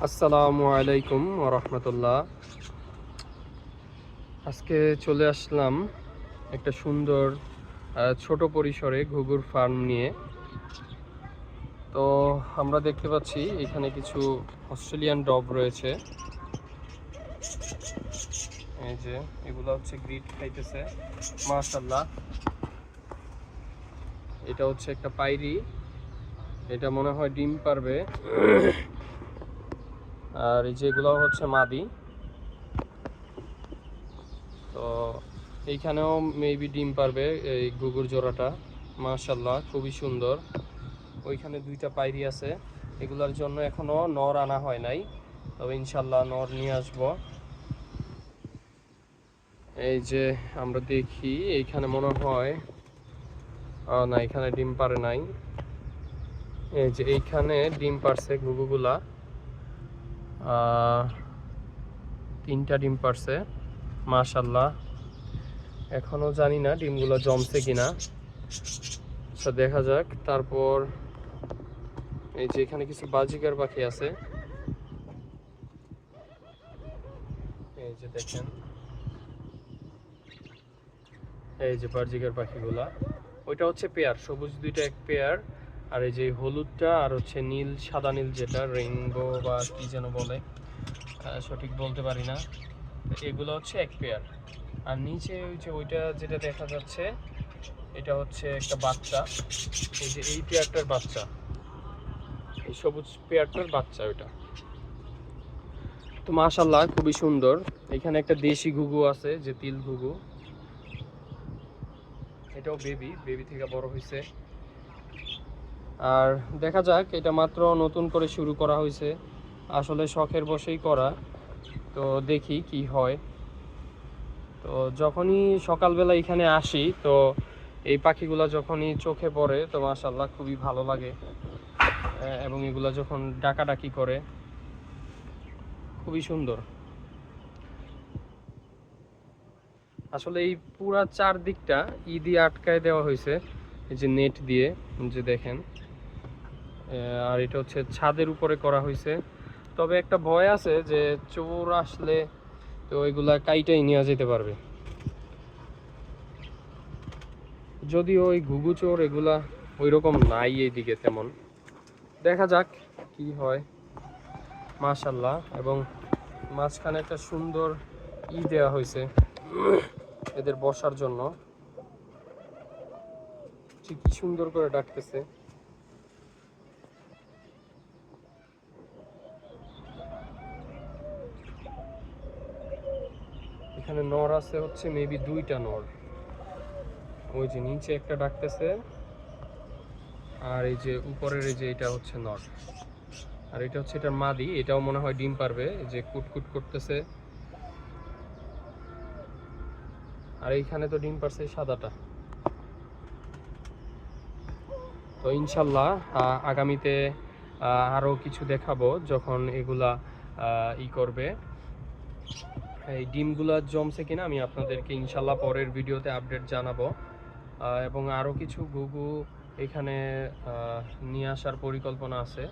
আসসালামু আলাইকুম ওয়া রাহমাতুল্লাহ। আজকে চলে আসলাম একটা সুন্দর ছোট পরিসরে ঘুঘুর ফার্ম নিয়ে। তো আমরা দেখতে পাচ্ছি এখানে কিছু অস্ট্রেলিয়ান ডগ রয়েছে। এই যে এগুলো হচ্ছে গ্রিট খাইতেছে, মাশাআল্লাহ। এটা হচ্ছে একটা পায়রি, এটা মনে হয় ডিম পারবে। আর এই যেগুলো হচ্ছে মাদি। তো এইখানেও মেবি ডিম পারবে এই ঘুঘুর জোড়াটা, মাশাআল্লাহ খুবই সুন্দর। ওইখানে দুইটা পায়রি আছে, এগুলোর জন্য এখনো নর আনা হয় নাই, তবে ইনশাল্লাহ নর নিয়ে আসব। এই যে আমরা দেখি এইখানে মনে হয় না, এখানে ডিম পারে নাই। এই যে এইখানে ডিম পারছে ঘুঘুগুলা, 3টা ডিম পারছে মাশাআল্লাহ। এখনো জানি না ডিমগুলো জমছে কিনা, আচ্ছা দেখা যাক। তারপর এই যে এখানে কিছু বাজিকার পাখি আছে, এই যে দেখেন, এই যে বাজিকার পাখিগুলা। ওইটা হচ্ছে পেয়ার, সবুজ দুইটা এক পেয়ার, আর এই যে হলুদটা আর হচ্ছে নীল, সাদা নীল যেটা রেইনবো বা কি যেন বলে, সঠিক বলতে পারি না। এগুলো হচ্ছে এক পেয়ার। আর নিচে ওই যে ওইটা যেটা দেখা যাচ্ছে, এটা হচ্ছে একটা বাচ্চা। এই যে এই পেয়ারটার বাচ্চা, এই সবুজ পেয়ারটার বাচ্চা ওইটা। তো মাশাআল্লাহ খুবই সুন্দর। এখানে একটা দেশি ঘুঘু আছে, যে তিল ঘুঘু, এটাও বেবি থেকে বড় হয়েছে। আর দেখা যাক, এটা মাত্র নতুন করে শুরু করা হয়েছে, আসলে শখের বশেই করা। তো দেখি কি হয়। তো যখনই সকালবেলা এখানে আসি, তো এই পাখিগুলা যখনই চোখে পড়ে, তো মাশাআল্লাহ খুবই ভালো লাগে। এবং এগুলা যখন ডাকাডাকি করে, খুবই সুন্দর। আসলে এই পুরা চারদিকটা দিয়ে আটকায় দেওয়া হয়েছে, এই যে নেট দিয়ে, যে দেখেন। আর এটা হচ্ছে ছাদের উপরে করা হয়েছে। তবে একটা ভয় আছে যে চোর আসলে তো এগুলা কাইটাই নিয়ে যেতে পারবে। যদিও ওই ঘুঘু চোর এগুলা ওই রকম নাই এইদিকে তেমন। দেখা যাক কি হয়, মাশাআল্লাহ। এবং মাঝখানে একটা সুন্দর দেওয়া হয়েছে এদের বসার জন্য, কি সুন্দর করে ডাকতেছে। এখানে নর আছে হচ্ছে মেবি 2টা নর, ওই যে নিচে একটা ডাকতেছে, আর এই যে উপরের এই যে এটা হচ্ছে নর, আর এটা হচ্ছে এটার মাদি, এটাও মনে হয় ডিম পারবে, এই যে কুটকুট করতেছে। আর এইখানে তো ডিম পারছে সাদাটা। তো ইনশাল্লাহ আগামীতে আরও কিছু দেখাবো, যখন এগুলা করবে, এই ডিমগুলা জমছে কিনা আমি আপনাদেরকে ইনশাল্লাহ পরের ভিডিওতে আপডেট জানাবো। এবং আরও কিছু ঘুঘু এখানে নিয়ে আসার পরিকল্পনা আছে।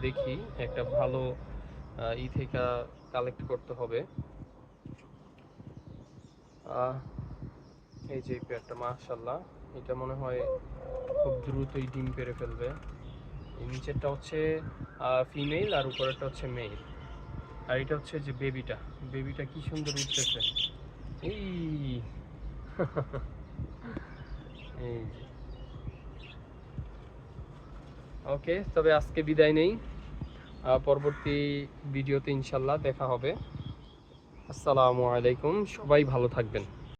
দেখি একটা ভালো থেকে কালেক্ট করতে হবে। এই যে পেয়ারটা মাশাআল্লাহ, এটা মনে হয় খুব দ্রুতই ডিম পেড়ে ফেলবে। এই নিচেরটা হচ্ছে ফিমেল, আর উপরেরটা হচ্ছে মেল। আর এটা হচ্ছে যে বেবিটা কি সুন্দর উঠতেছে। এই এই যে ওকে, তবে আজকে বিদায় নেই, পরবর্তী ভিডিওতে ইনশাল্লাহ দেখা হবে। আসসালামু আলাইকুম, সবাই ভালো থাকবেন।